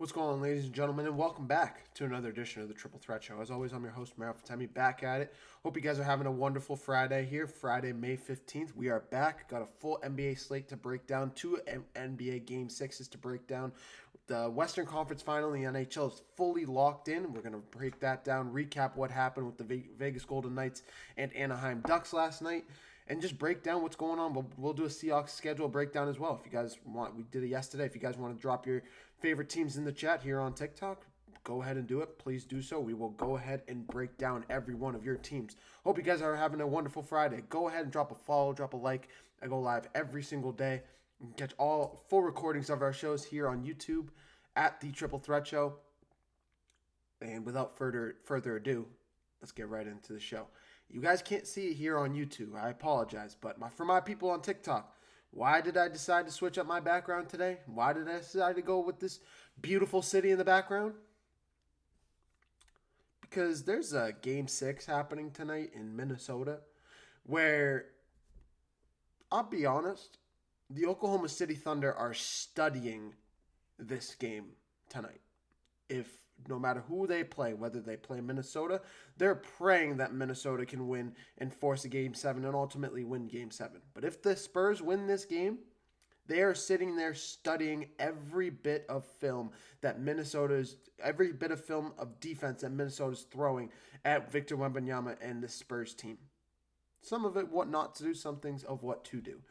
What's going on, ladies and gentlemen, and welcome back to another edition of the Triple Threat Show. As always, I'm your host, Meryl Fatemi, back at it. Hope you guys are having a wonderful Friday here, Friday, May 15th. We are back, got a full NBA slate to break down, two NBA Game 6s to break down. The Western Conference Final in the NHL is fully locked in. We're going to break that down, recap what happened with the Vegas Golden Knights and Anaheim Ducks last night, and just break down what's going on. We'll do a Seahawks schedule breakdown as well. If you guys want, we did it yesterday. If you guys want to drop your favorite teams in the chat here on TikTok, go ahead and do it. Please do so. We will go ahead and break down every one of your teams. Hope you guys are having a wonderful Friday. Go ahead and drop a follow, drop a like. I go live every single day. You can catch all full recordings of our shows here on YouTube at the Triple Threat Show. And without further ado, let's get right into the show. You guys can't see it here on YouTube. I apologize, but for my people on TikTok, why did I decide to switch up my background today? Why did I decide to go with this beautiful city in the background? Because there's a Game 6 happening tonight in Minnesota where, I'll be honest, the Oklahoma City Thunder are studying this game tonight. If no matter who they play, whether they play Minnesota, they're praying that Minnesota can win and force a Game 7 and ultimately win Game 7. But if the Spurs win this game, they are sitting there studying every bit of film every bit of film of defense that Minnesota's throwing at Victor Wembanyama and the Spurs team. Some of it what not to do, some things of what to do.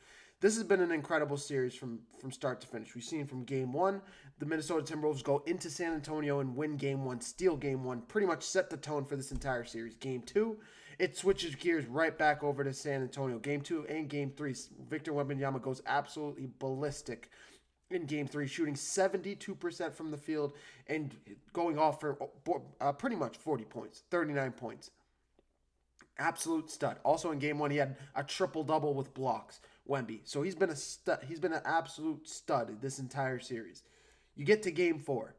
This has been an incredible series from start to finish. We've seen from Game 1, the Minnesota Timberwolves go into San Antonio and win Game 1, steal Game 1, pretty much set the tone for this entire series. Game 2, it switches gears right back over to San Antonio. Game 2 and Game 3, Victor Wembanyama goes absolutely ballistic in Game 3, shooting 72% from the field and going off for pretty much 40 points, 39 points. Absolute stud. Also in Game 1, he had a triple-double with blocks. Wemby. So he's been a stud. He's been an absolute stud this entire series. You get to Game 4.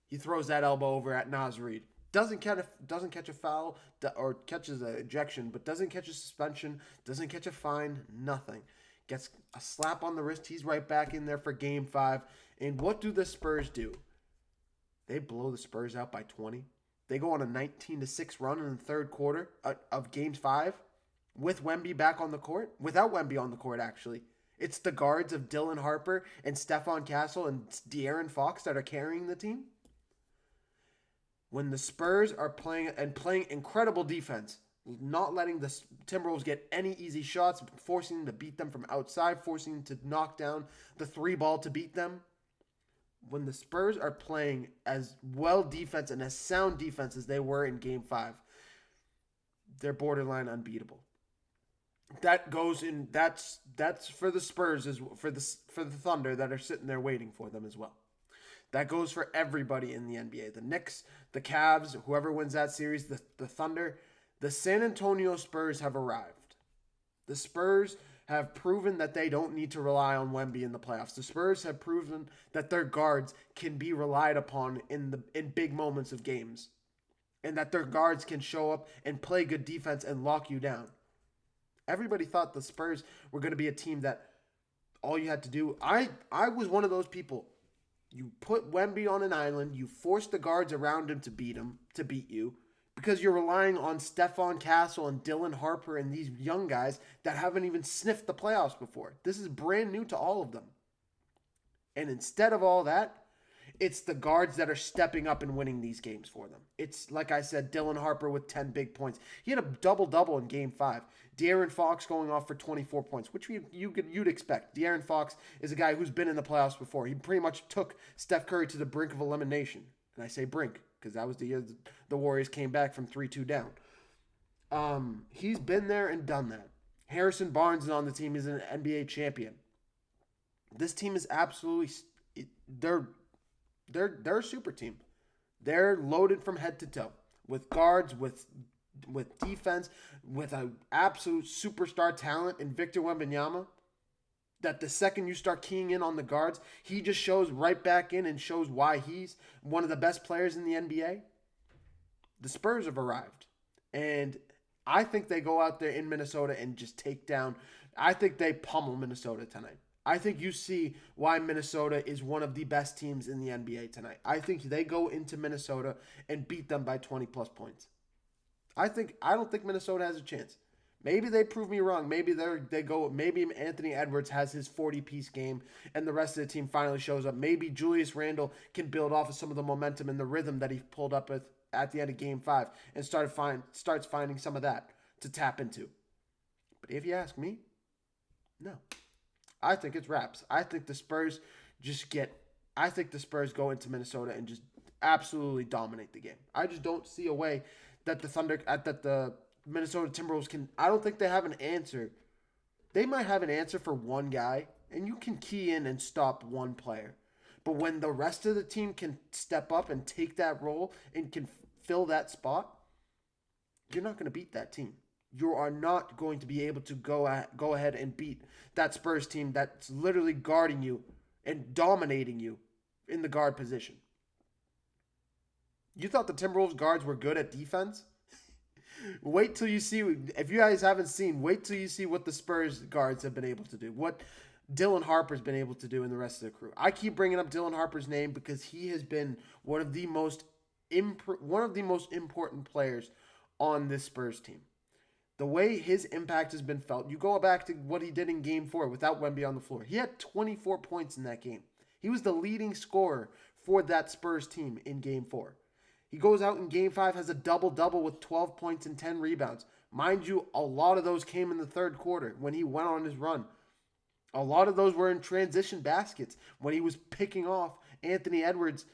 He throws that elbow over at Naz Reid. Doesn't catch a foul or catches an ejection, but doesn't catch a suspension, doesn't catch a fine, nothing. Gets a slap on the wrist. He's right back in there for Game 5. And what do the Spurs do? They blow the Spurs out by 20. They go on a 19-6 run in the third quarter of Game 5. With Wemby back on the court, without Wemby on the court, actually. It's the guards of Dylan Harper and Stephon Castle and De'Aaron Fox that are carrying the team. When the Spurs are playing incredible defense, not letting the Timberwolves get any easy shots, forcing them to beat them from outside, forcing them to knock down the three ball to beat them. When the Spurs are playing as well defense and as sound defense as they were in Game 5, they're borderline unbeatable. That goes in. That's for the Spurs, as for the Thunder that are sitting there waiting for them as well. That goes for everybody in the NBA. The Knicks, the Cavs, whoever wins that series, the Thunder, the San Antonio Spurs have arrived. The Spurs have proven that they don't need to rely on Wemby in the playoffs. The Spurs have proven that their guards can be relied upon in big moments of games, and that their guards can show up and play good defense and lock you down. Everybody thought the Spurs were going to be a team that all you had to do. I was one of those people. You put Wemby on an island. You force the guards around him to beat you, because you're relying on Stephon Castle and Dylan Harper and these young guys that haven't even sniffed the playoffs before. This is brand new to all of them. And instead of all that, it's the guards that are stepping up and winning these games for them. It's, like I said, Dylan Harper with 10 big points. He had a double-double in Game 5. De'Aaron Fox going off for 24 points, which you'd expect. De'Aaron Fox is a guy who's been in the playoffs before. He pretty much took Steph Curry to the brink of elimination. And I say brink because that was the year the Warriors came back from 3-2 down. He's been there and done that. Harrison Barnes is on the team. He's an NBA champion. This team is absolutely... They're a super team. They're loaded from head to toe with guards, with defense, with an absolute superstar talent in Victor Wembanyama. That the second you start keying in on the guards, he just shows right back in and shows why he's one of the best players in the NBA. The Spurs have arrived, and I think they go out there in Minnesota and just take down. I think they pummel Minnesota tonight. I think you see why Minnesota is one of the best teams in the NBA tonight. I think they go into Minnesota and beat them by 20 plus points. I don't think Minnesota has a chance. Maybe they prove me wrong. Maybe they go. Maybe Anthony Edwards has his 40-piece game, and the rest of the team finally shows up. Maybe Julius Randle can build off of some of the momentum and the rhythm that he pulled up with at the end of Game 5 and starts finding some of that to tap into. But if you ask me, no. I think it's wraps. I think the Spurs just get. I think the Spurs go into Minnesota and just absolutely dominate the game. I just don't see a way that the Minnesota Timberwolves can. I don't think they have an answer. They might have an answer for one guy, and you can key in and stop one player. But when the rest of the team can step up and take that role and can fill that spot, you're not going to beat that team. You are not going to be able to go ahead and beat that Spurs team that's literally guarding you and dominating you in the guard position. You thought the Timberwolves guards were good at defense? Wait till you see. If you guys haven't seen, wait till you see what the Spurs guards have been able to do. What Dylan Harper's been able to do in the rest of the crew. I keep bringing up Dylan Harper's name because he has been one of the most important players on this Spurs team. The way his impact has been felt, you go back to what he did in Game 4 without Wemby on the floor. He had 24 points in that game. He was the leading scorer for that Spurs team in Game 4. He goes out in Game 5, has a double-double with 12 points and 10 rebounds. Mind you, a lot of those came in the third quarter when he went on his run. A lot of those were in transition baskets when he was picking off Anthony Edwards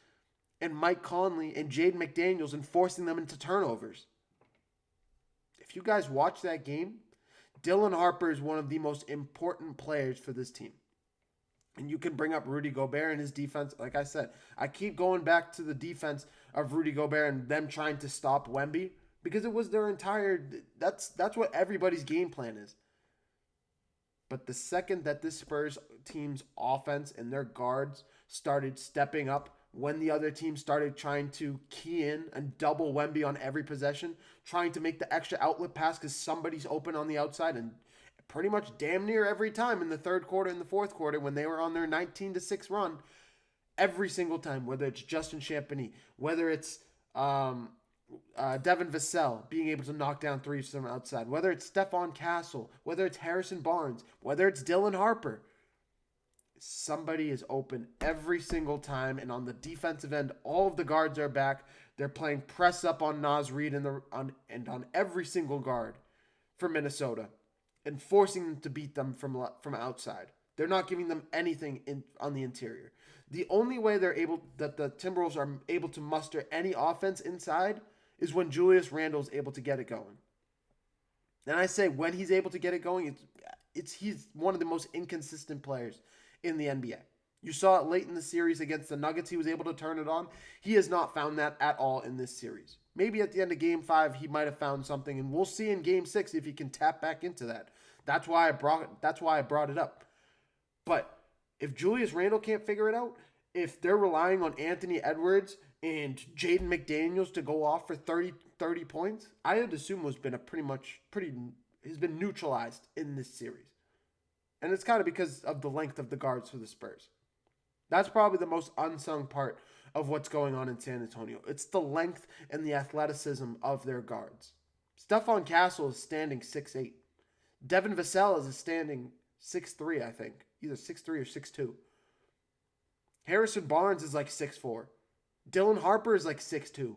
and Mike Conley and Jaden McDaniels and forcing them into turnovers. If you guys watch that game, Dylan Harper is one of the most important players for this team. And you can bring up Rudy Gobert and his defense. Like I said, I keep going back to the defense of Rudy Gobert and them trying to stop Wemby because it was their entire. That's what everybody's game plan is. But the second that this Spurs team's offense and their guards started stepping up, when the other team started trying to key in and double Wemby on every possession, trying to make the extra outlet pass because somebody's open on the outside, and pretty much damn near every time in the third quarter and the fourth quarter when they were on their 19-6 run, every single time, whether it's Justin Champagny, whether it's Devin Vassell being able to knock down threes from outside, whether it's Stephon Castle, whether it's Harrison Barnes, whether it's Dylan Harper, somebody is open every single time. And on the defensive end, all of the guards are back. They're playing press up on Naz Reid on every single guard for Minnesota and forcing them to beat them from outside. They're not giving them anything on the interior. The only way that the Timberwolves are able to muster any offense inside is when Julius Randle is able to get it going. And I say when he's able to get it going, he's one of the most inconsistent players in the NBA. You saw it late in the series against the Nuggets. He was able to turn it on. He has not found that at all in this series. Maybe at the end of Game 5, he might have found something, and we'll see in Game 6 if he can tap back into that. That's why I brought it up. But if Julius Randle can't figure it out, if they're relying on Anthony Edwards and Jaden McDaniels to go off for 30 points, I would assume has been neutralized in this series. And it's kind of because of the length of the guards for the Spurs. That's probably the most unsung part of what's going on in San Antonio. It's the length and the athleticism of their guards. Stephon Castle is standing 6'8". Devin Vassell is standing 6'3", I think. Either 6'3" or 6'2". Harrison Barnes is like 6'4". Dylan Harper is like 6'2".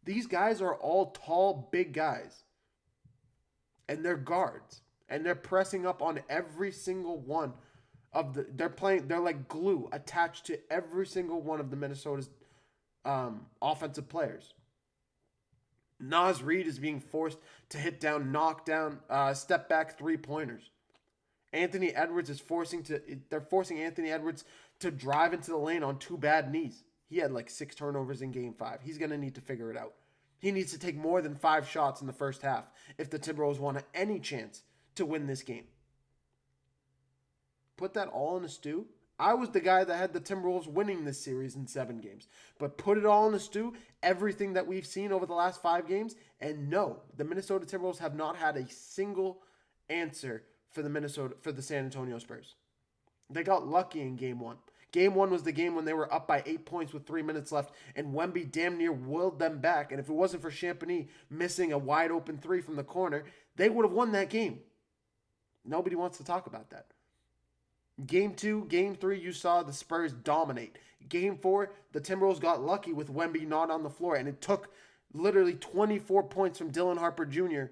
These guys are all tall, big guys. And they're guards. And they're pressing up on every single one of they're like glue attached to every single one of the Minnesota's offensive players. Naz Reid is being forced to hit down, knock down, step back 3-pointers. Anthony Edwards they're forcing Anthony Edwards to drive into the lane on 2 bad knees. He had like 6 turnovers in Game 5. He's going to need to figure it out. He needs to take more than 5 shots in the first half if the Timberwolves want any chance to win this game. Put that all in a stew. I was the guy that had the Timberwolves winning this series in 7 games. But put it all in a stew, everything that we've seen over the last 5 games, and no, the Minnesota Timberwolves have not had a single answer for the San Antonio Spurs. They got lucky in game one. Game one was the game when they were up by 8 points with 3 minutes left, and Wemby damn near willed them back. And if it wasn't for Champagny missing a wide open three from the corner, they would have won that game. Nobody wants to talk about that. Game two, game three, you saw the Spurs dominate. Game four, the Timberwolves got lucky with Wemby not on the floor, and it took literally 24 points from Dylan Harper Jr.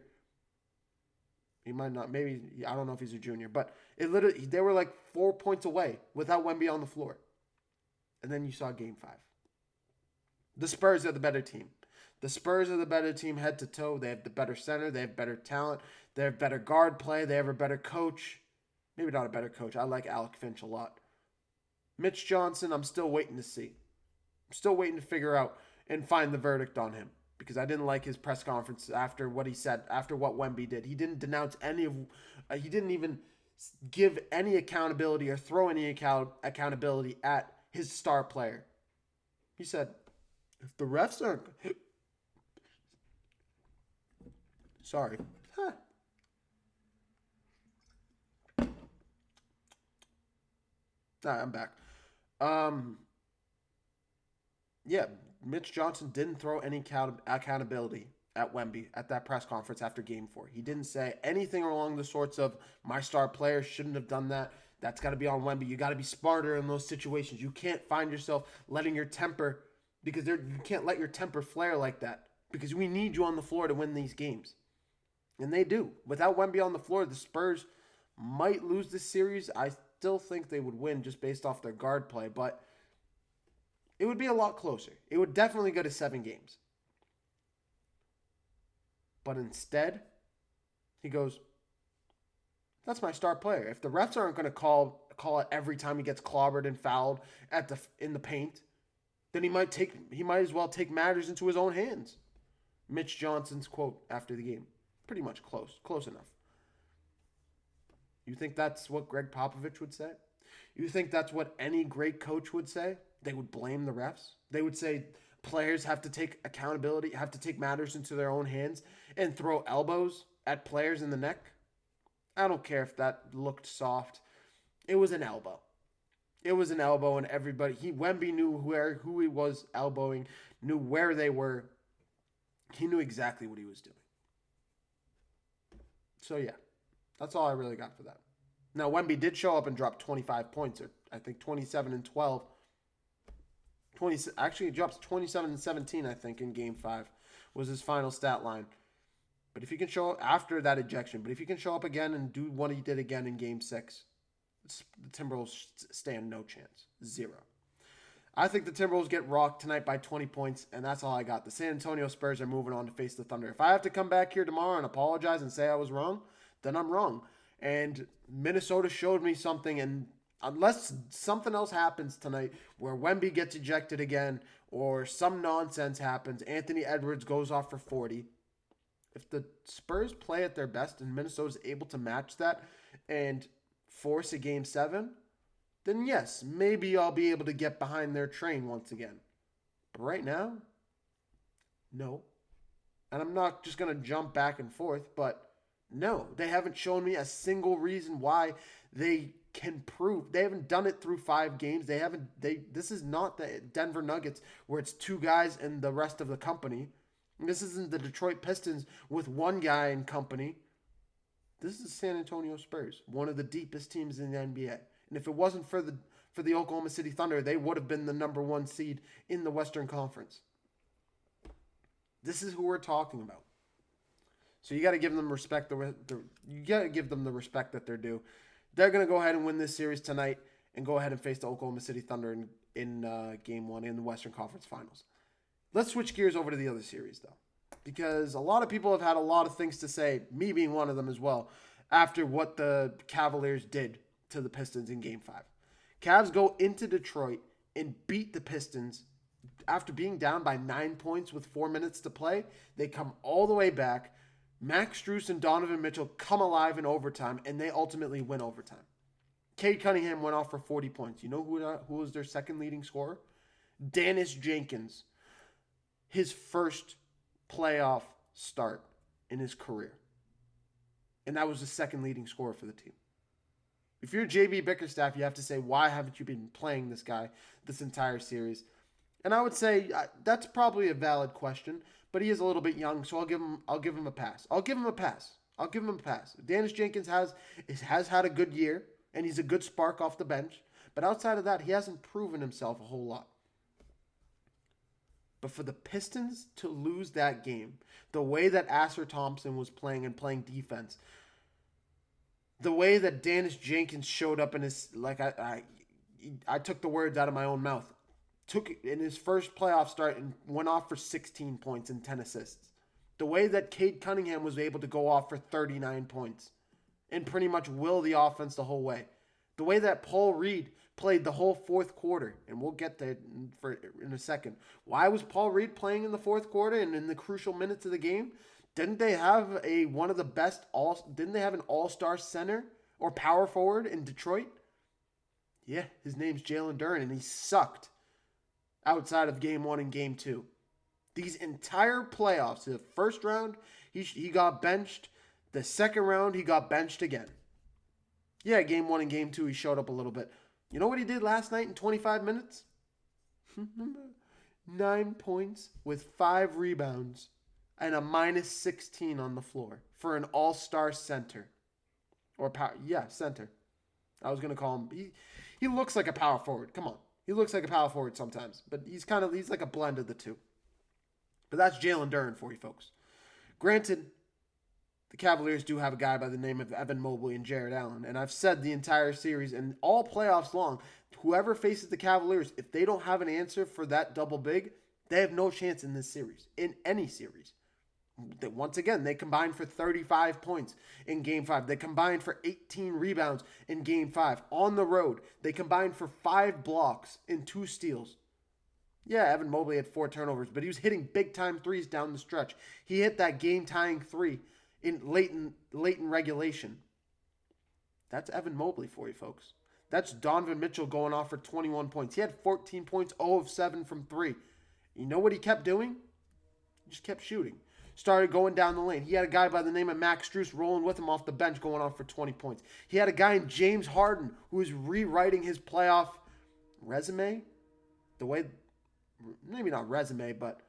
He might not, maybe, I don't know if he's a junior, but it literally, they were like 4 points away without Wemby on the floor. And then you saw game five. The Spurs are the better team. The Spurs are the better team head to toe. They have the better center. They have better talent. They have better guard play. They have a better coach. Maybe not a better coach. I like Alec Finch a lot. Mitch Johnson, I'm still waiting to see. I'm still waiting to figure out and find the verdict on him, because I didn't like his press conference after what he said, after what Wemby did. He didn't denounce any of, he didn't even give any accountability or throw any accountability at his star player. He said, if the refs aren't, sorry. Huh. I'm back. Yeah, Mitch Johnson didn't throw any accountability at Wemby at that press conference after game four. He didn't say anything along the sorts of, my star player shouldn't have done that. That's got to be on Wemby. You got to be smarter in those situations. You can't find yourself letting your temper, because you can't let your temper flare like that, because we need you on the floor to win these games. And they do. Without Wemby on the floor, the Spurs might lose this series. I still think they would win just based off their guard play, but it would be a lot closer. It would definitely go to 7 games. But instead, he goes, that's my star player. If the refs aren't going to call it every time he gets clobbered and fouled in the paint, then he might as well take matters into his own hands. Mitch Johnson's quote after the game. Pretty much close enough. You think that's what Greg Popovich would say? You think that's what any great coach would say? They would blame the refs. They would say players have to take accountability, have to take matters into their own hands and throw elbows at players in the neck. I don't care if that looked soft. It was an elbow. It was an elbow, and Wemby knew who he was elbowing, knew where they were. He knew exactly what he was doing. So yeah, that's all I really got for that. Now, Wemby did show up and drop 25 points, or I think 27 and 12. Actually, he drops 27 and 17, I think, in Game 5 was his final stat line. But if he can show up after that ejection, but if he can show up again and do what he did again in Game 6, the Timberwolves stand no chance. 0. I think the Timberwolves get rocked tonight by 20 points, and that's all I got. The San Antonio Spurs are moving on to face the Thunder. If I have to come back here tomorrow and apologize and say I was wrong, then I'm wrong. And Minnesota showed me something, and unless something else happens tonight where Wemby gets ejected again or some nonsense happens, Anthony Edwards goes off for 40. If the Spurs play at their best and Minnesota's able to match that and force a Game 7, then yes, maybe I'll be able to get behind their train once again. But right now, no. And I'm not just going to jump back and forth, but no, they haven't shown me a single reason why they can prove. They haven't done it through 5 games. This is not the Denver Nuggets where it's 2 guys and the rest of the company. This isn't the Detroit Pistons with 1 guy in company. This is San Antonio Spurs, one of the deepest teams in the NBA. And if it wasn't for the Oklahoma City Thunder, they would have been the number 1 seed in the Western Conference. This is who we're talking about. So you got to give them respect. You got to give them the respect that they're due. They're going to go ahead and win this series tonight and go ahead and face the Oklahoma City Thunder in Game 1 in the Western Conference Finals. Let's switch gears over to the other series, though, because a lot of people have had a lot of things to say, me being one of them as well, after what the Cavaliers did to the Pistons in Game 5. Cavs go into Detroit and beat the Pistons after being down by 9 points with 4 minutes to play. They come all the way back. Max Strus and Donovan Mitchell come alive in overtime, and they ultimately win overtime. Cade Cunningham went off for 40 points. You know who was their second leading scorer? Dennis Jenkins. His first playoff start in his career. And that was the second leading scorer for the team. If you're JB Bickerstaff, you have to say, why haven't you been playing this guy this entire series? And I would say that's probably a valid question, but he is a little bit young, so I'll give him a pass. I'll give him a pass. I'll give him a pass. Dennis Jenkins has had a good year, and he's a good spark off the bench. But outside of that, he hasn't proven himself a whole lot. But for the Pistons to lose that game, the way that Asher Thompson was playing and playing defense, the way that Dennis Jenkins showed up in his, like I took the words out of my own mouth. Took in his first playoff start and went off for 16 points and 10 assists. The way that Cade Cunningham was able to go off for 39 points and pretty much will the offense the whole way. The way that Paul Reed played the whole fourth quarter, and we'll get there in a second. Why was Paul Reed playing in the fourth quarter and in the crucial minutes of the game? Didn't they have didn't they have an all-star center or power forward in Detroit? Yeah, his name's Jalen Duren, and he sucked outside of game 1 and game 2. These entire playoffs, the first round, he got benched. The second round, he got benched again. Yeah, game 1 and game 2, he showed up a little bit. You know what he did last night in 25 minutes? 9 points with 5 rebounds and a minus 16 on the floor for an all-star center. Center. I was going to call him. He looks like a power forward. Come on. He looks like a power forward sometimes, but he's like a blend of the two. But that's Jalen Duren for you folks. Granted, the Cavaliers do have a guy by the name of Evan Mobley and Jared Allen, and I've said the entire series and all playoffs long, whoever faces the Cavaliers, if they don't have an answer for that double big, they have no chance in this series, in any series. Once again, they combined for 35 points in Game 5. They combined for 18 rebounds in Game 5. On the road, they combined for 5 blocks and 2 steals. Yeah, Evan Mobley had 4 turnovers, but he was hitting big-time threes down the stretch. He hit that game-tying 3 late in regulation. That's Evan Mobley for you, folks. That's Donovan Mitchell going off for 21 points. He had 14 points, 0 of 7 from 3. You know what he kept doing? He just kept shooting. Started going down the lane. He had a guy by the name of Max Strus rolling with him off the bench going off for 20 points. He had a guy in James Harden who was rewriting his playoff resume. The way, maybe not resume, but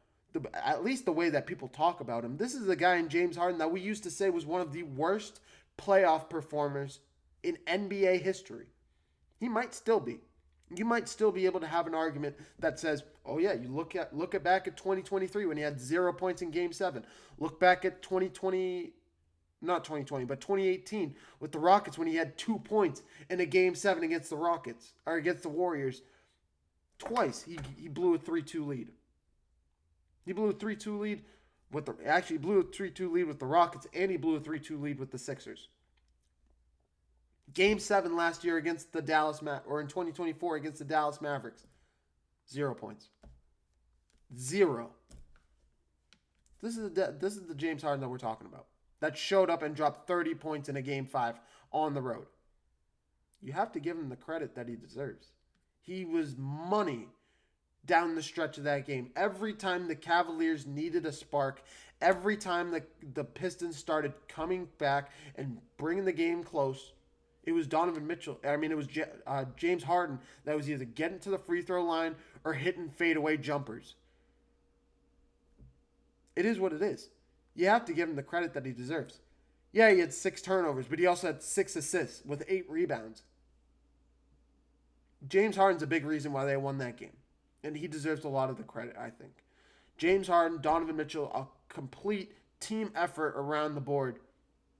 at least the way that people talk about him. This is the guy in James Harden that we used to say was one of the worst playoff performers in NBA history. He might still be. You might still be able to have an argument that says, oh yeah, you look back at 2023 when he had 0 points in Game 7. Look back at 2018 with the Rockets when he had 2 points in a Game 7 against the Rockets, or against the Warriors. Twice he blew a 3-2 lead. He blew a 3-2 lead blew a 3-2 lead with the Rockets, and he blew a 3-2 lead with the Sixers. Game 7 last year against the in 2024 against the Dallas Mavericks. 0 points. 0. This is the James Harden that we're talking about. That showed up and dropped 30 points in a Game 5 on the road. You have to give him the credit that he deserves. He was money down the stretch of that game. Every time the Cavaliers needed a spark, every time the Pistons started coming back and bringing the game close, it was James Harden that was either getting to the free throw line or hitting fadeaway jumpers. It is what it is. You have to give him the credit that he deserves. Yeah, he had 6 turnovers, but he also had 6 assists with 8 rebounds. James Harden's a big reason why they won that game, and he deserves a lot of the credit, I think. James Harden, Donovan Mitchell, a complete team effort around the board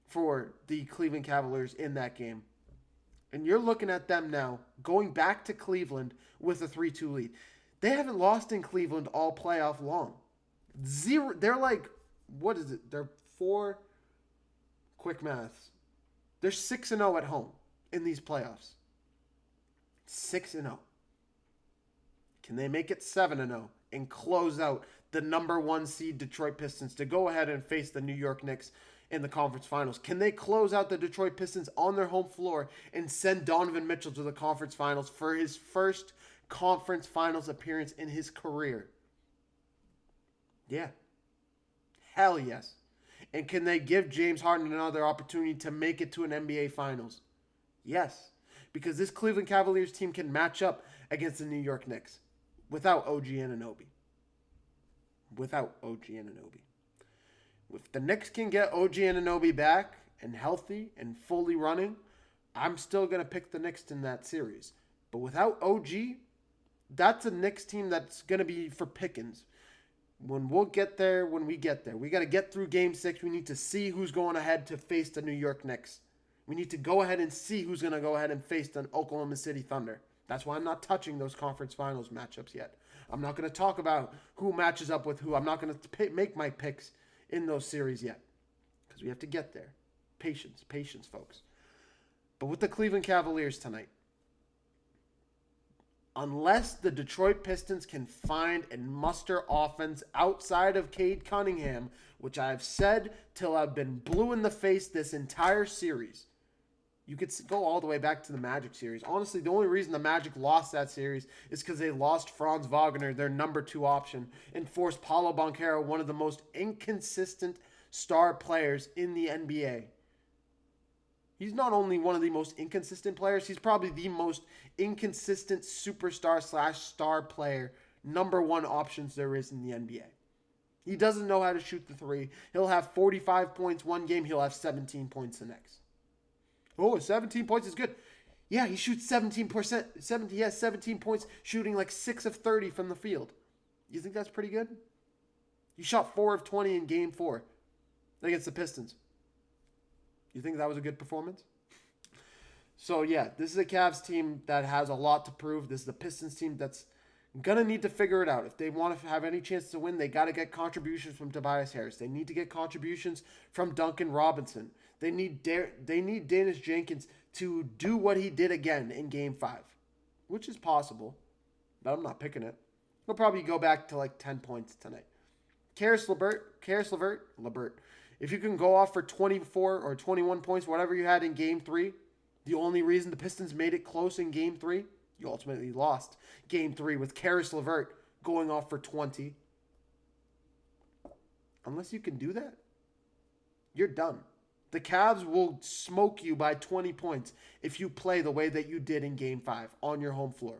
for the Cleveland Cavaliers in that game. And you're looking at them now, going back to Cleveland with a 3-2 lead. They haven't lost in Cleveland all playoff long. 0. They're like, what is it? They're 4, quick maths. They're 6-0 at home in these playoffs. 6-0. Can they make it 7-0 and close out the number 1 seed Detroit Pistons to go ahead and face the New York Knicks in the conference finals? Can they close out the Detroit Pistons on their home floor and send Donovan Mitchell to the conference finals for his first conference finals appearance in his career? Yeah. Hell yes. And can they give James Harden another opportunity to make it to an NBA finals? Yes. because this Cleveland Cavaliers team can match up against the New York Knicks without OG Anunoby. Without OG Anunoby. If the Knicks can get OG Anunoby back and healthy and fully running, I'm still going to pick the Knicks in that series. But without OG, that's a Knicks team that's going to be for pickings. When we get there. We got to get through Game 6. We need to see who's going ahead to face the New York Knicks. We need to go ahead and see who's going to go ahead and face the Oklahoma City Thunder. That's why I'm not touching those conference finals matchups yet. I'm not going to talk about who matches up with who. I'm not going to make my picks in those series yet because we have to get there. Patience, folks. But with the Cleveland Cavaliers tonight, unless the Detroit Pistons can find and muster offense outside of Cade Cunningham, which I've said till I've been blue in the face this entire series. You could go all the way back to the Magic series. Honestly, the only reason the Magic lost that series is because they lost Franz Wagner, their number 2 option, and forced Paolo Banchero, one of the most inconsistent star players in the NBA. He's not only one of the most inconsistent players, he's probably the most inconsistent superstar/star player, number 1 options there is in the NBA. He doesn't know how to shoot the 3. He'll have 45 points one game, he'll have 17 points the next. Oh, 17 points is good. Yeah, he shoots 17%. He has 17 points, shooting like 6 of 30 from the field. You think that's pretty good? He shot 4 of 20 in Game 4 against the Pistons. You think that was a good performance? So, yeah, this is a Cavs team that has a lot to prove. This is the Pistons team that's going to need to figure it out. If they want to have any chance to win, they got to get contributions from Tobias Harris. They need to get contributions from Duncan Robinson. They need Dennis Jenkins to do what he did again in Game 5, which is possible, but I'm not picking it. He'll probably go back to like 10 points tonight. Karis LeVert, if you can go off for 24 or 21 points, whatever you had in Game 3, the only reason the Pistons made it close in Game 3, you ultimately lost Game 3 with Karis LeVert going off for 20. Unless you can do that, you're done. The Cavs will smoke you by 20 points if you play the way that you did in Game 5 on your home floor.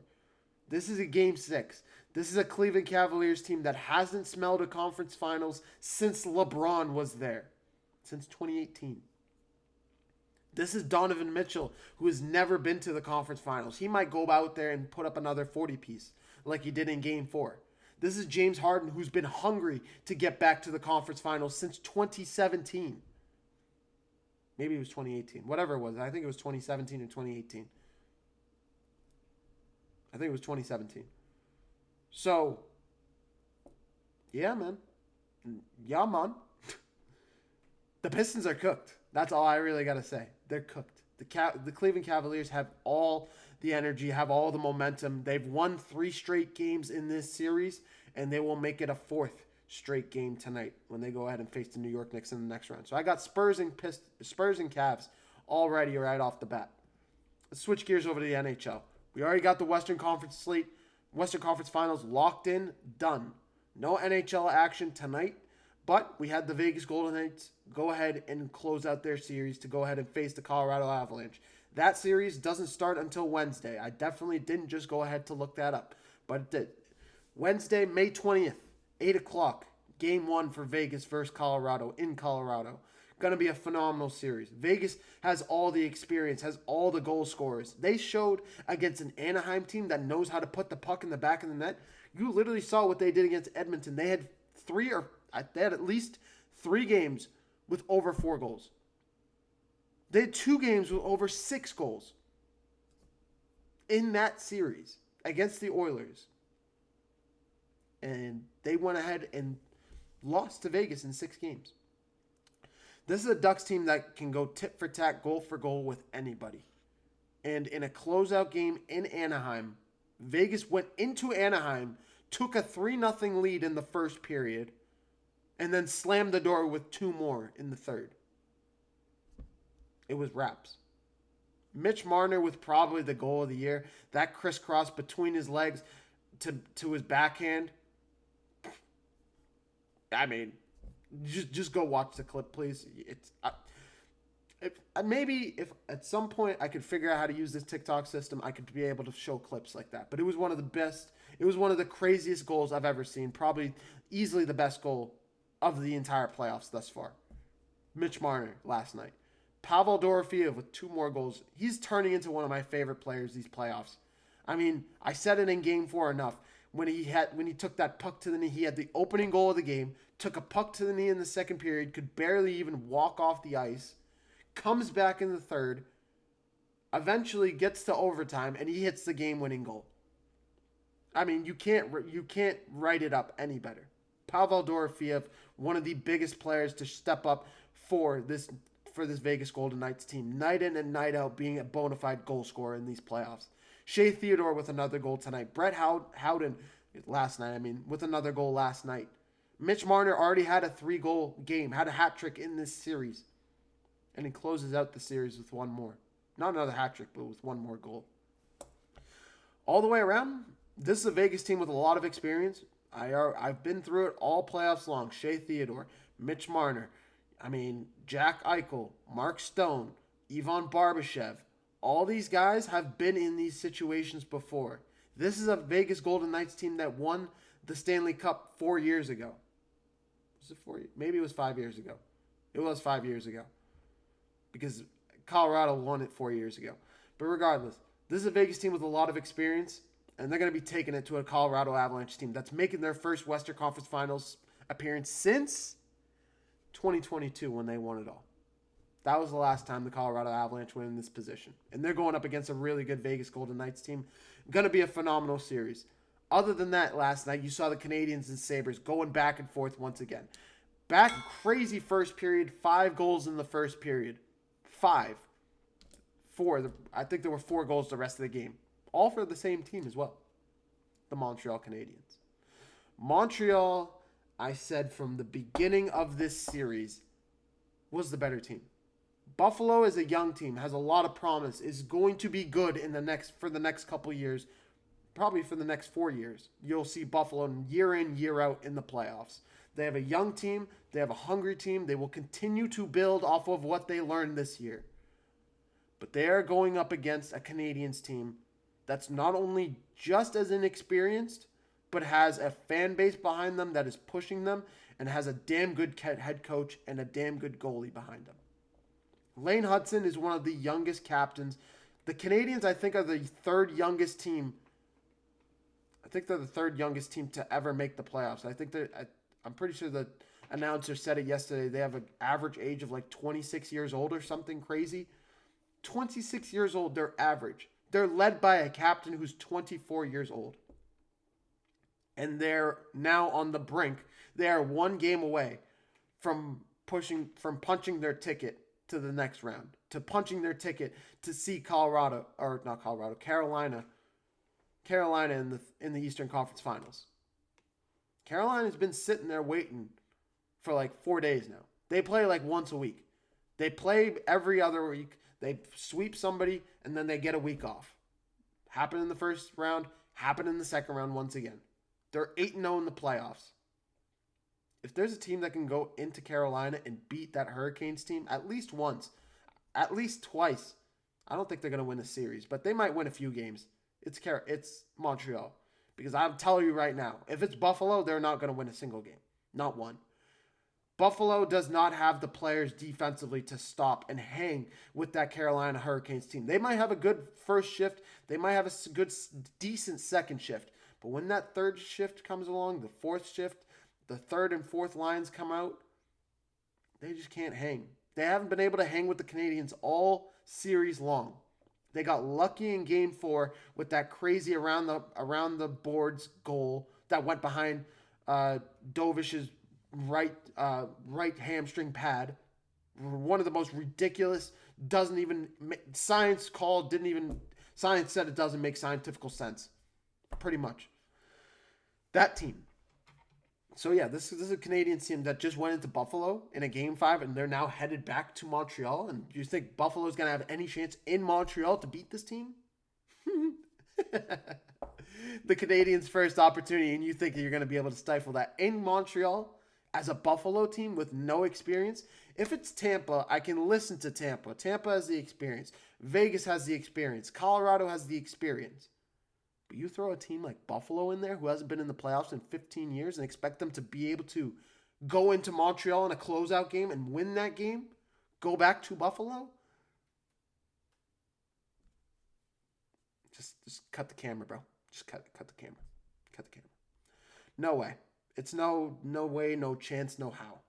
This is a Game 6. This is a Cleveland Cavaliers team that hasn't smelled a conference finals since LeBron was there, since 2018. This is Donovan Mitchell, who has never been to the conference finals. He might go out there and put up another 40-piece like he did in Game 4. This is James Harden, who's been hungry to get back to the conference finals since 2017. Maybe it was 2018. Whatever it was. I think it was 2017 or 2018. I think it was 2017. So, yeah, man. Yeah, man. The Pistons are cooked. That's all I really got to say. They're cooked. The Cleveland Cavaliers have all the energy, have all the momentum. They've won 3 straight games in this series, and they will make it a 4th straight game tonight when they go ahead and face the New York Knicks in the next round. So I got Spurs and Cavs already right off the bat. Let's switch gears over to the NHL. We already got the Western Conference Finals locked in, done. No NHL action tonight, but we had the Vegas Golden Knights go ahead and close out their series to go ahead and face the Colorado Avalanche. That series doesn't start until Wednesday. I definitely didn't just go ahead to look that up, but it did. Wednesday, May 20th. 8 o'clock, Game 1 for Vegas versus Colorado in Colorado. Going to be a phenomenal series. Vegas has all the experience, has all the goal scorers. They showed against an Anaheim team that knows how to put the puck in the back of the net. You literally saw what they did against Edmonton. They had at least 3 games with over 4 goals. They had 2 games with over 6 goals in that series against the Oilers. And they went ahead and lost to Vegas in 6 games. This is a Ducks team that can go tit for tat, goal for goal with anybody. And in a closeout game in Anaheim, Vegas went into Anaheim, took a 3-0 lead in the first period, and then slammed the door with 2 more in the third. It was wraps. Mitch Marner with probably the goal of the year. That crisscross between his legs to his backhand. I mean, just go watch the clip, please. If at some point I could figure out how to use this TikTok system, I could be able to show clips like that. But it was one of the best. It was one of the craziest goals I've ever seen. Probably easily the best goal of the entire playoffs thus far. Mitch Marner last night. Pavel Dorofeyev with 2 more goals. He's turning into one of my favorite players these playoffs. I mean, I said it in Game 4 enough. When he took that puck to the knee, he had the opening goal of the game. Took a puck to the knee in the second period. Could barely even walk off the ice. Comes back in the third. Eventually gets to overtime, and he hits the game-winning goal. I mean, you can't write it up any better. Pavel Dorofeyev, one of the biggest players to step up for this Vegas Golden Knights team, night in and night out, being a bona fide goal scorer in these playoffs. Shea Theodore with another goal tonight. Brett Howden last night, with another goal last night. Mitch Marner already had a 3-goal game, had a hat trick in this series. And he closes out the series with one more. Not another hat trick, but with one more goal. All the way around, this is a Vegas team with a lot of experience. I've been through it all playoffs long. Shea Theodore, Mitch Marner, Jack Eichel, Mark Stone, Ivan Barbashev. All these guys have been in these situations before. This is a Vegas Golden Knights team that won the Stanley Cup 4 years ago. Was it 4 years? Maybe it was 5 years ago. It was 5 years ago. Because Colorado won it 4 years ago. But regardless, this is a Vegas team with a lot of experience, and they're going to be taking it to a Colorado Avalanche team that's making their first Western Conference Finals appearance since 2022 when they won it all. That was the last time the Colorado Avalanche were in this position. And they're going up against a really good Vegas Golden Knights team. Going to be a phenomenal series. Other than that, last night you saw the Canadiens and Sabres going back and forth once again. Crazy first period. 5 goals in the first period. 5. 4. I think there were 4 goals the rest of the game. All for the same team as well. The Montreal Canadiens. Montreal, I said from the beginning of this series, was the better team. Buffalo is a young team, has a lot of promise, is going to be good for the next couple years, probably for the next 4 years. You'll see Buffalo year in, year out in the playoffs. They have a young team, they have a hungry team, they will continue to build off of what they learned this year. But they are going up against a Canadiens team that's not only just as inexperienced, but has a fan base behind them that is pushing them and has a damn good head coach and a damn good goalie behind them. Lane Hudson is one of the youngest captains. The Canadiens, I think, are the third youngest team. I think they're the third youngest team to ever make the playoffs. I'm pretty sure the announcer said it yesterday. They have an average age of like 26 years old or something crazy. 26 years old, they're average. They're led by a captain who's 24 years old. And they're now on the brink. They are 1 game away from punching their ticket to the next round, to punching their ticket to see Carolina in the Eastern Conference Finals. Carolina's been sitting there waiting for like 4 days now. They play like once a week. They play every other week. They sweep somebody and then they get a week off. Happened in the first round, happened in the second round once again. They're 8-0 in the playoffs. If there's a team that can go into Carolina and beat that Hurricanes team at least once, at least twice, I don't think they're going to win a series, but they might win a few games. It's Montreal. Because I'm telling you right now, if it's Buffalo, they're not going to win a single game. Not one. Buffalo does not have the players defensively to stop and hang with that Carolina Hurricanes team. They might have a good first shift. They might have a good, decent second shift. But when that third shift comes along, the fourth shift, the third and fourth lines come out, they just can't hang. They haven't been able to hang with the Canadiens all series long. They got lucky in Game 4 with that crazy around the boards goal that went behind Dovish's right hamstring pad. One of the most ridiculous. Science said it doesn't make scientific sense. Pretty much. That team. So yeah, this is a Canadian team that just went into Buffalo in a Game 5, and they're now headed back to Montreal. And do you think Buffalo is going to have any chance in Montreal to beat this team? The Canadiens' first opportunity, and you think you're going to be able to stifle that in Montreal as a Buffalo team with no experience? If it's Tampa, I can listen to Tampa. Tampa has the experience. Vegas has the experience. Colorado has the experience. But you throw a team like Buffalo in there who hasn't been in the playoffs in 15 years and expect them to be able to go into Montreal in a closeout game and win that game, go back to Buffalo. Just cut the camera, bro. Just cut the camera. Cut the camera. No way. It's no way, no chance, no how.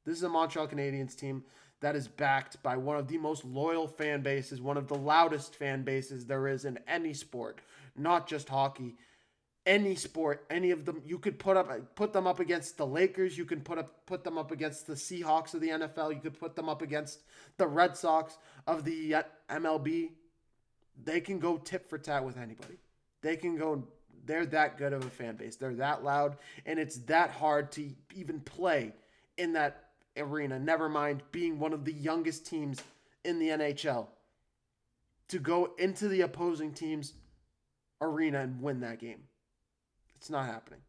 This is a Montreal Canadiens team that is backed by one of the most loyal fan bases, one of the loudest fan bases there is in any sport, not just hockey. Any sport, any of them, you could put them up against the Lakers. You can put them up against the Seahawks of the NFL. You could put them up against the Red Sox of the MLB. They can go tit for tat with anybody. They can go. They're that good of a fan base. They're that loud, and it's that hard to even play in that arena. Never mind being one of the youngest teams in the NHL to go into the opposing team's arena and win that game. It's not happening.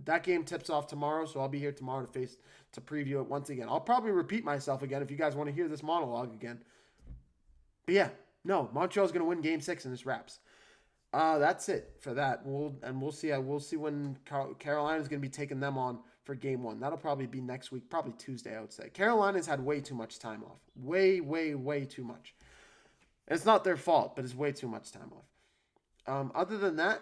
That game tips off tomorrow, so I'll be here tomorrow to preview it once again. I'll probably repeat myself again if you guys want to hear this monologue again. But yeah, no, Montreal's going to win Game 6 and this wraps. That's it for that. We'll see. We'll see when Carolina's going to be taking them on for Game 1. That'll probably be next week, probably Tuesday, I would say. Carolina's had way too much time off. Way too much. It's not their fault, but it's way too much time off. Other than that,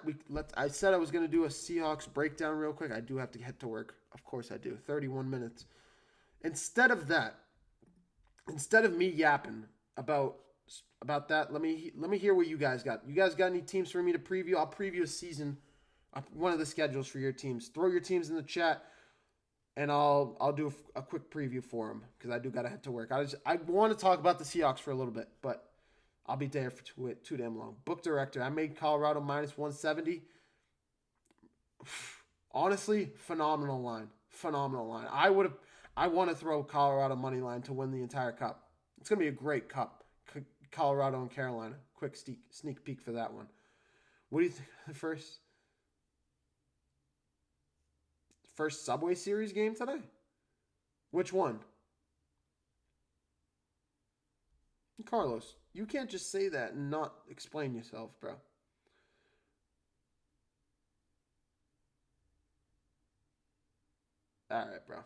I said I was going to do a Seahawks breakdown real quick. I do have to head to work. Of course I do. 31 minutes. Instead of me yapping about that, let me hear what you guys got. You guys got any teams for me to preview? I'll preview a season, one of the schedules for your teams. Throw your teams in the chat, and I'll do a quick preview for them because I do got to head to work. I want to talk about the Seahawks for a little bit, but I'll be there for too damn long. Book director. I made Colorado minus 170. Honestly, phenomenal line. Phenomenal line. I want to throw Colorado money line to win the entire cup. It's going to be a great cup. Colorado and Carolina. Quick sneak peek for that one. What do you think? First Subway Series game today? Which one? Carlos, you can't just say that and not explain yourself, bro. All right, bro.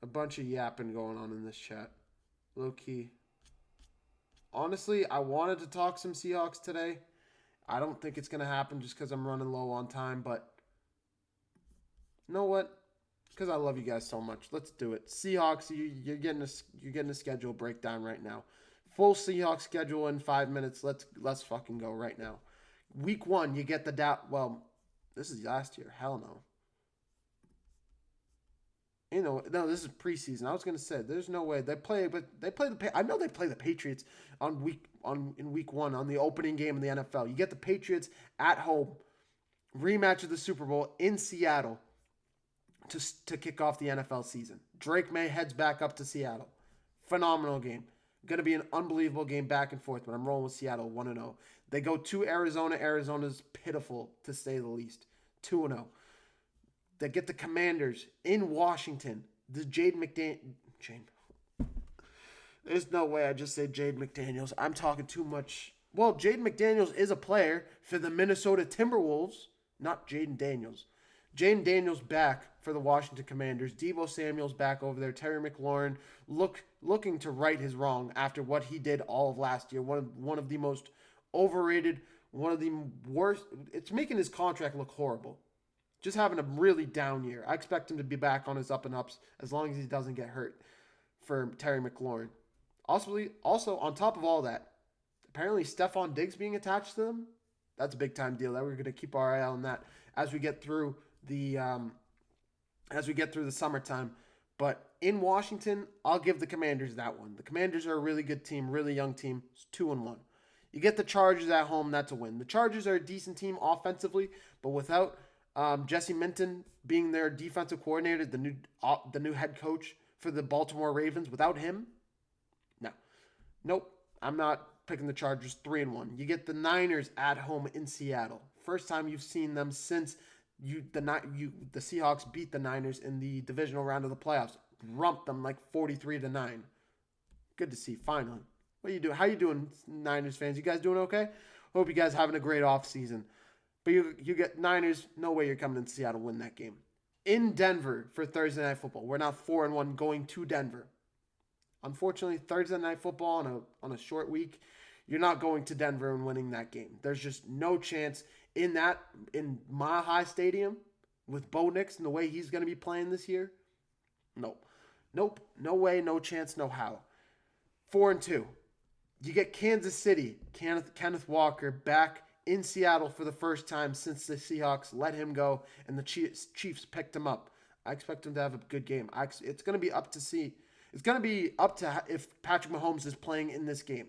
A bunch of yapping going on in this chat. Low key. Honestly, I wanted to talk some Seahawks today. I don't think it's going to happen just because I'm running low on time, but you know what? Because I love you guys so much. Let's do it. Seahawks, you're getting a schedule breakdown right now. Full Seahawks schedule in 5 minutes. Let's fucking go right now. Week 1, you get the doubt. Well, this is last year. Hell no. No, this is preseason. I was gonna say there's no way they play I know they play the Patriots in week 1 on the opening game of the NFL. You get the Patriots at home, rematch of the Super Bowl in Seattle to kick off the NFL season. Drake May heads back up to Seattle. Phenomenal game. Gonna be an unbelievable game back and forth, but I'm rolling with Seattle 1-0. They go to Arizona. Arizona's pitiful to say the least. 2-0. They get the Commanders in Washington. The There's no way I just said Jade McDaniels. I'm talking too much. Well, Jade McDaniels is a player for the Minnesota Timberwolves, not Jaden Daniels. Jaden Daniels back for the Washington Commanders. Deebo Samuel's back over there. Terry McLaurin looking to right his wrong after what he did all of last year. One of the most overrated, one of the worst. It's making his contract look horrible. Just having a really down year. I expect him to be back on his up and ups as long as he doesn't get hurt for Terry McLaurin. Also, on top of all that, apparently Stephon Diggs being attached to them, that's a big time deal. That we're going to keep our eye on that as we get through the summertime. But in Washington, I'll give the Commanders that one. The Commanders are a really good team, really young team. It's 2-1. You get the Chargers at home, that's a win. The Chargers are a decent team offensively, but without Jesse Minton being their defensive coordinator, the new head coach for the Baltimore Ravens, without him, nope, I'm not picking the Chargers. 3-1. You get the Niners at home in Seattle. First time you've seen them since The Seahawks beat the Niners in the divisional round of the playoffs, rumped them like 43-9. Good to see finally. What you doing? How you doing, Niners fans? You guys doing okay? Hope you guys having a great off season. But you get Niners. No way you're coming into Seattle to win that game. In Denver for Thursday Night Football. We're now 4-1 going to Denver. Unfortunately, Thursday Night Football on a short week, you're not going to Denver and winning that game. There's just no chance in Mile High Stadium with Bo Nix and the way he's going to be playing this year. Nope. No way, no chance, no how. 4-2. You get Kansas City, Kenneth Walker back in Seattle for the first time since the Seahawks let him go and the Chiefs picked him up. I expect him to have a good game. It's going to be up to see. It's going to be up to if Patrick Mahomes is playing in this game.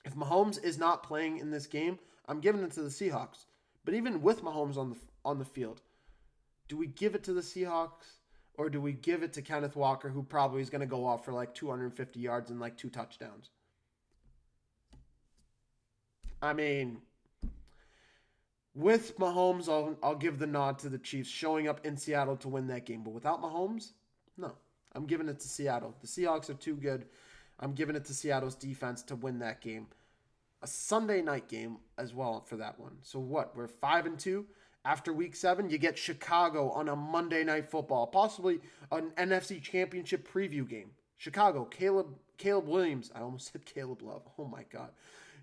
If Mahomes is not playing in this game, I'm giving it to the Seahawks. But even with Mahomes on the field, do we give it to the Seahawks or do we give it to Kenneth Walker, who probably is going to go off for like 250 yards and like 2 touchdowns? I mean, with Mahomes, I'll give the nod to the Chiefs showing up in Seattle to win that game. But without Mahomes, no. I'm giving it to Seattle. The Seahawks are too good. I'm giving it to Seattle's defense to win that game. A Sunday night game as well for that one. So what? We're 5-2. After week 7, you get Chicago on a Monday Night Football. Possibly an NFC Championship preview game. Chicago, Caleb Williams. I almost said Caleb Love. Oh my God.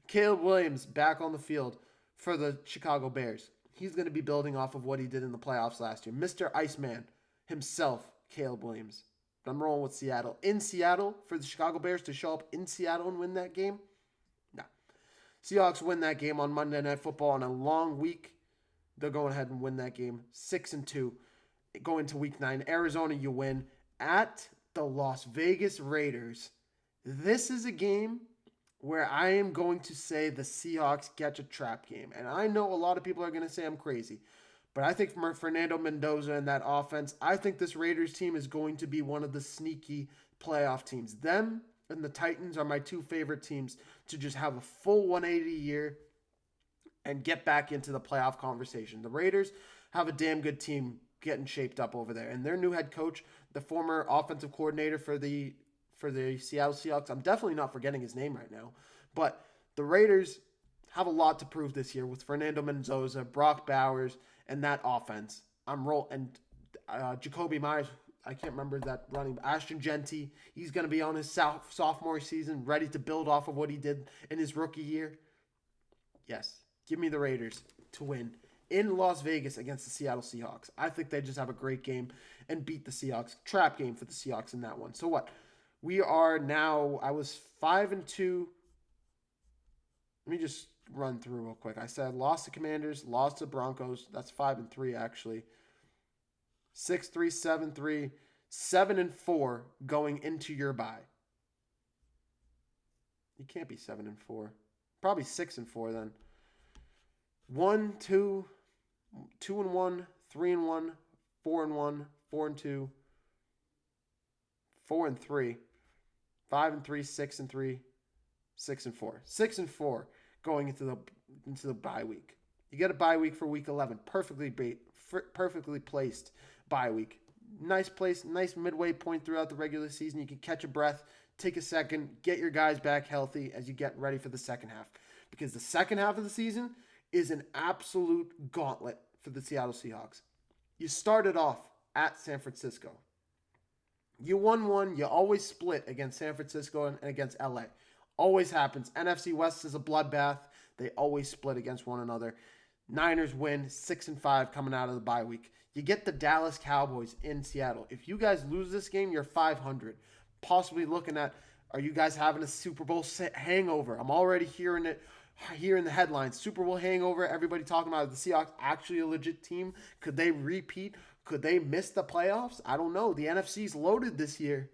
Caleb Williams back on the field for the Chicago Bears. He's going to be building off of what he did in the playoffs last year. Mr. Iceman himself, Caleb Williams. But I'm rolling with Seattle. In Seattle, for the Chicago Bears to show up in Seattle and win that game? No. Seahawks win that game on Monday Night Football on a long week. They're going ahead and win that game 6-2. Going to week 9. Arizona, you win. At the Las Vegas Raiders. This is a game where I am going to say the Seahawks catch a trap game. And I know a lot of people are going to say I'm crazy. But I think from Fernando Mendoza and that offense, I think this Raiders team is going to be one of the sneaky playoff teams. Them and the Titans are my 2 favorite teams to just have a full 180 year and get back into the playoff conversation. The Raiders have a damn good team getting shaped up over there. And their new head coach, the former offensive coordinator for the Seattle Seahawks, I'm definitely not forgetting his name right now, but the Raiders have a lot to prove this year with Fernando Mendoza, Brock Bowers, and that offense. Jacoby Myers, I can't remember that running. Ashton Genty, he's going to be on his sophomore season, ready to build off of what he did in his rookie year. Yes, give me the Raiders to win in Las Vegas against the Seattle Seahawks. I think they just have a great game and beat the Seahawks. Trap game for the Seahawks in that one. So what? We are now, I was 5-2. Let me just run through real quick. I said lost to Commanders, lost to Broncos. That's 5-3 actually. 6-3, 7-3, 7-4 going into your bye. You can't be 7-4. Probably 6-4 then. 1, 2, 2-1, 3-1, 4-1, 4-2, 4-3, 5-3, 6-3, 6-4. 6-4 going into the bye week. You get a bye week for week 11. Perfectly placed bye week. Nice place, nice midway point throughout the regular season. You can catch a breath, take a second, get your guys back healthy as you get ready for the second half. Because the second half of the season is an absolute gauntlet for the Seattle Seahawks. You started off at San Francisco. You won one. You always split against San Francisco and against LA. Always happens. NFC West is a bloodbath. They always split against one another. Niners win 6-5 coming out of the bye week. You get the Dallas Cowboys in Seattle. If you guys lose this game, you're 500. Possibly looking at, are you guys having a Super Bowl hangover? I'm already hearing it here in the headlines. Super Bowl hangover. Everybody talking about the Seahawks actually a legit team. Could they repeat? Could they miss the playoffs? I don't know. The NFC's loaded this year.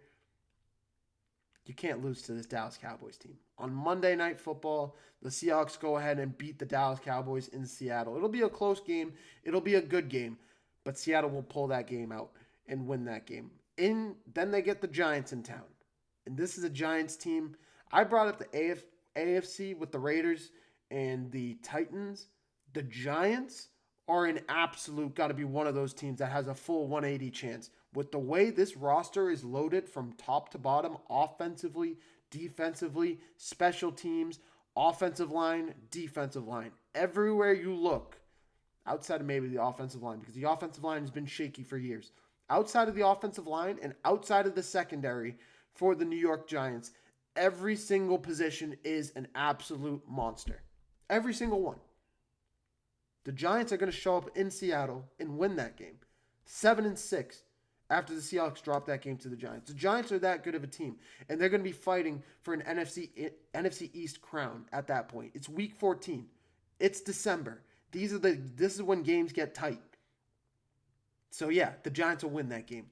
You can't lose to this Dallas Cowboys team. On Monday Night Football, the Seahawks go ahead and beat the Dallas Cowboys in Seattle. It'll be a close game. It'll be a good game. But Seattle will pull that game out and win that game. Then they get the Giants in town. And this is a Giants team. I brought up the AFC with the Raiders and the Titans. The Giants are an absolute got to be one of those teams that has a full 180 chance. With the way this roster is loaded from top to bottom, offensively, defensively, special teams, offensive line, defensive line, everywhere you look, outside of maybe the offensive line, because the offensive line has been shaky for years. Outside of the offensive line and outside of the secondary for the New York Giants, every single position is an absolute monster. Every single one. The Giants are going to show up in Seattle and win that game. 7-6 after the Seahawks drop that game to the Giants. The Giants are that good of a team, and they're going to be fighting for an NFC East crown at that point. It's week 14. It's December. This is when games get tight. So yeah, the Giants will win that game.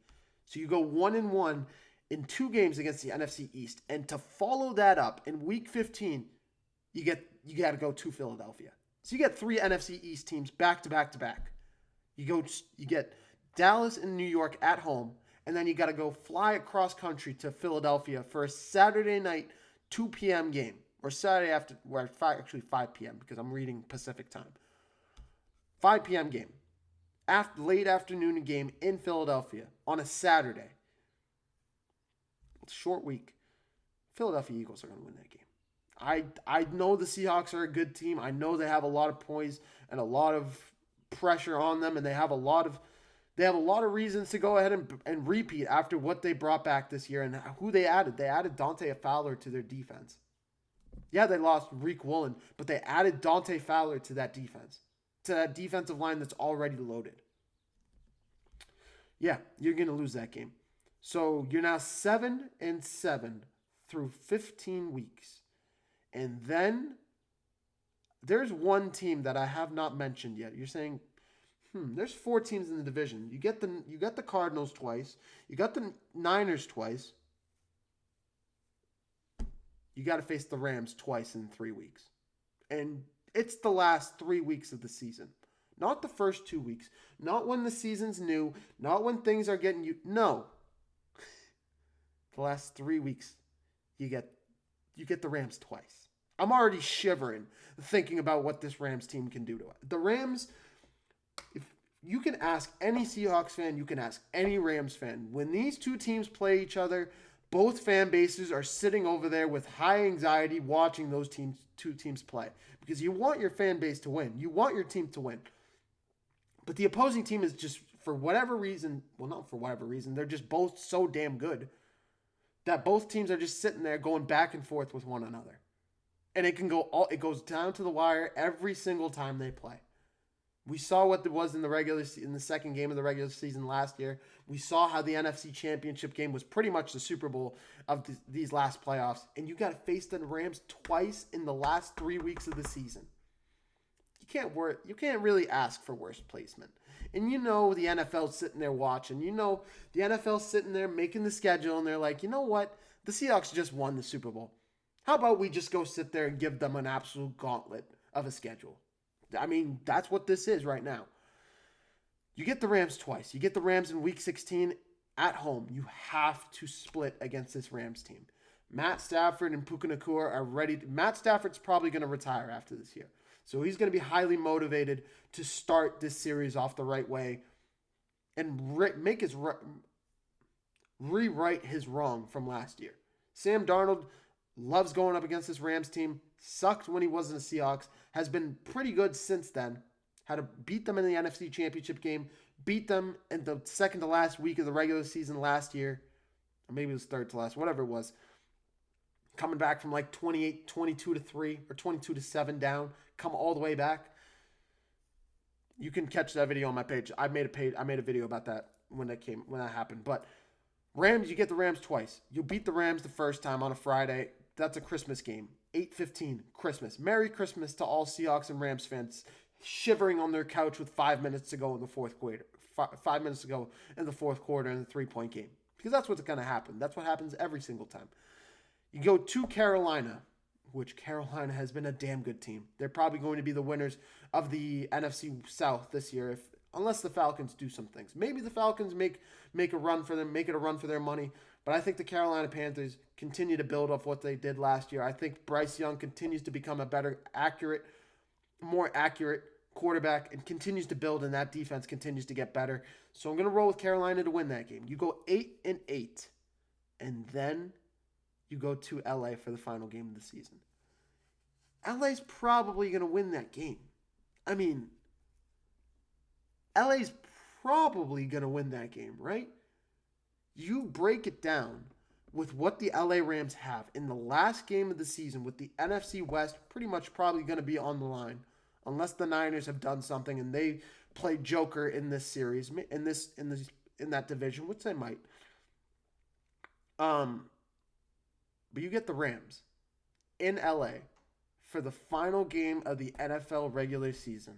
So you go 1-1 in 2 games against the NFC East, and to follow that up in week 15, you got to go to Philadelphia. So you get 3 NFC East teams back to back to back. You get Dallas and New York at home, and then you got to go fly across country to Philadelphia for a Saturday night 2 p.m. game, or Saturday after, actually 5 p.m. because I'm reading Pacific time. 5 p.m. game, late afternoon game in Philadelphia on a Saturday. It's a short week. Philadelphia Eagles are going to win that game. I know the Seahawks are a good team. I know they have a lot of poise and a lot of pressure on them, and they have a lot of reasons to go ahead and repeat after what they brought back this year and who they added. They added Dante Fowler to their defense. Yeah, they lost Reek Woolen, but they added Dante Fowler to that defense, to that defensive line that's already loaded. Yeah, you're going to lose that game. So you're now 7-7 through 15 weeks. And then there's one team that I have not mentioned yet. You're saying, there's 4 teams in the division. You got the Cardinals twice. You got the Niners twice. You got to face the Rams twice in 3 weeks. And it's the last 3 weeks of the season. Not the first 2 weeks. Not when the season's new. Not when things are getting you. No. The last 3 weeks, you get the Rams twice. I'm already shivering thinking about what this Rams team can do to it. The Rams, if you can ask any Seahawks fan, you can ask any Rams fan, when these two teams play each other, both fan bases are sitting over there with high anxiety watching those two teams play. Because you want your fan base to win. You want your team to win. But the opposing team is just, for whatever reason, well, not for whatever reason, they're just both so damn good that both teams are just sitting there going back and forth with one another. And it goes down to the wire every single time they play. We saw what it was in the second game of the regular season last year. We saw how the NFC Championship game was pretty much the Super Bowl of these last playoffs. And you got to face the Rams twice in the last 3 weeks of the season. You can't really ask for worse placement. And you know the NFL's sitting there watching. You know the NFL's sitting there making the schedule, and they're like, you know what? The Seahawks just won the Super Bowl. How about we just go sit there and give them an absolute gauntlet of a schedule? I mean, that's what this is right now. You get the Rams twice. You get the Rams in Week 16 at home. You have to split against this Rams team. Matt Stafford and Puka Nacua are ready. Matt Stafford's probably going to retire after this year. So he's going to be highly motivated to start this series off the right way and rewrite his wrong from last year. Sam Darnold loves going up against this Rams team. Sucked when he was in the Seahawks. Has been pretty good since then. Had to beat them in the NFC Championship game. Beat them in the second to last week of the regular season last year. Or maybe it was third to last. Whatever it was. Coming back from like 22-3 or 22-7 down. Come all the way back. You can catch that video on my page. I made a video about that when that happened. But Rams, you get the Rams twice. You beat the Rams the first time on a Friday. That's a Christmas game. 8:15, Christmas. Merry Christmas to all Seahawks and Rams fans shivering on their couch with 5 minutes to go in the fourth quarter. 5 minutes to go in the fourth quarter in the 3-point game. Because that's what's going to happen. That's what happens every single time. You go to Carolina, which Carolina has been a damn good team. They're probably going to be the winners of the NFC South this year, unless the Falcons do some things. Maybe the Falcons make a run for them, make it a run for their money. But I think the Carolina Panthers continue to build off what they did last year. I think Bryce Young continues to become a more accurate quarterback and continues to build, and that defense continues to get better. So I'm going to roll with Carolina to win that game. You go 8-8, and then you go to LA for the final game of the season. LA's probably going to win that game. I mean, LA's probably going to win that game, right? You break it down with what the LA Rams have in the last game of the season with the NFC West pretty much probably going to be on the line unless the Niners have done something and they play Joker in this series in that division, which they might. But you get the Rams in LA for the final game of the NFL regular season.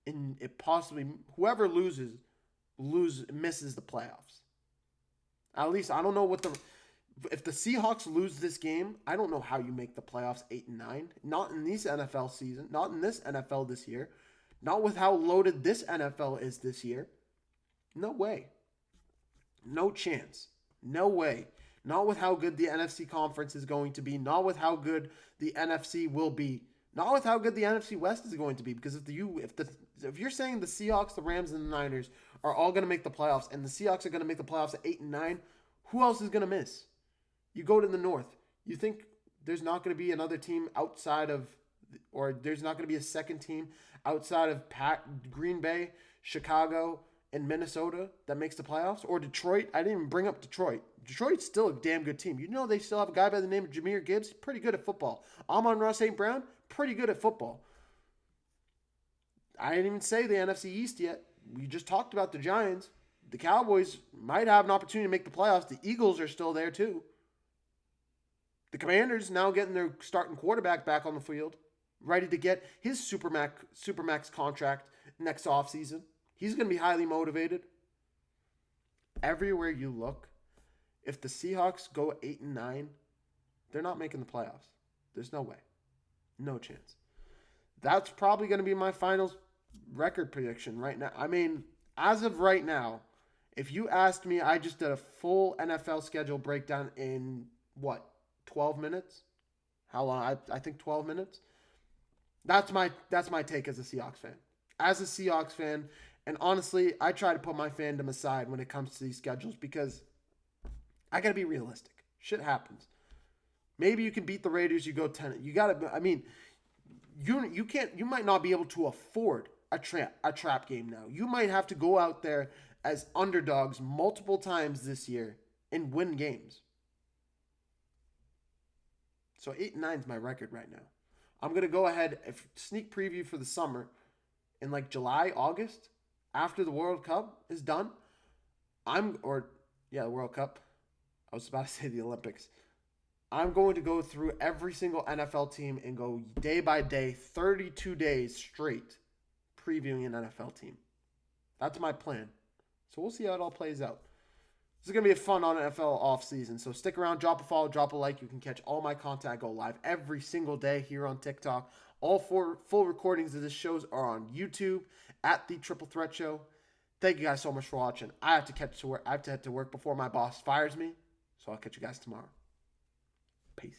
And it possibly whoever misses the playoffs. At least I don't know if the Seahawks lose this game, I don't know how you make the playoffs 8-9. Not in this NFL season, not in this NFL this year, not with how loaded this NFL is this year. No way. No chance. No way. Not with how good the NFC conference is going to be, not with how good the NFC will be, not with how good the NFC West is going to be. Because if you're saying the Seahawks, the Rams, and the Niners are all going to make the playoffs, and the Seahawks are going to make the playoffs at 8-9, who else is going to miss? You go to the North. You think there's not going to be another team outside of, or there's not going to be a second team outside of Green Bay, Chicago, and Minnesota that makes the playoffs? Or Detroit? I didn't even bring up Detroit. Detroit's still a damn good team. You know they still have a guy by the name of Jahmyr Gibbs. Pretty good at football. Amon-Ra St. Brown. Pretty good at football. I didn't even say the NFC East yet. We just talked about the Giants. The Cowboys might have an opportunity to make the playoffs. The Eagles are still there too. The Commanders now getting their starting quarterback back on the field, ready to get his Supermax contract next offseason. He's going to be highly motivated. Everywhere you look, if the Seahawks go 8-9, they're not making the playoffs. There's no way. No chance. That's probably going to be my finals record prediction right now. I mean, as of right now, if you asked me, I just did a full NFL schedule breakdown in, 12 minutes? How long? I think 12 minutes. That's my take as a Seahawks fan. As a Seahawks fan, and honestly, I try to put my fandom aside when it comes to these schedules because I got to be realistic. Shit happens. Maybe you can beat the Raiders, you go 10. You got to, I mean, you might not be able to afford a trap game now. You might have to go out there as underdogs multiple times this year and win games. So 8-9 is my record right now. I'm going to go ahead, sneak preview for the summer in like July, August, after the World Cup is done. The World Cup. I was about to say the Olympics. I'm going to go through every single NFL team and go day by day, 32 days straight, previewing an NFL team. That's my plan. So we'll see how it all plays out. This is going to be a fun on NFL offseason. So stick around, drop a follow, drop a like. You can catch all my content. I go live every single day here on TikTok. All 4 full recordings of this shows are on YouTube at The Triple Threat Show. Thank you guys so much for watching. I have to head to work before my boss fires me. So I'll catch you guys tomorrow. Peace.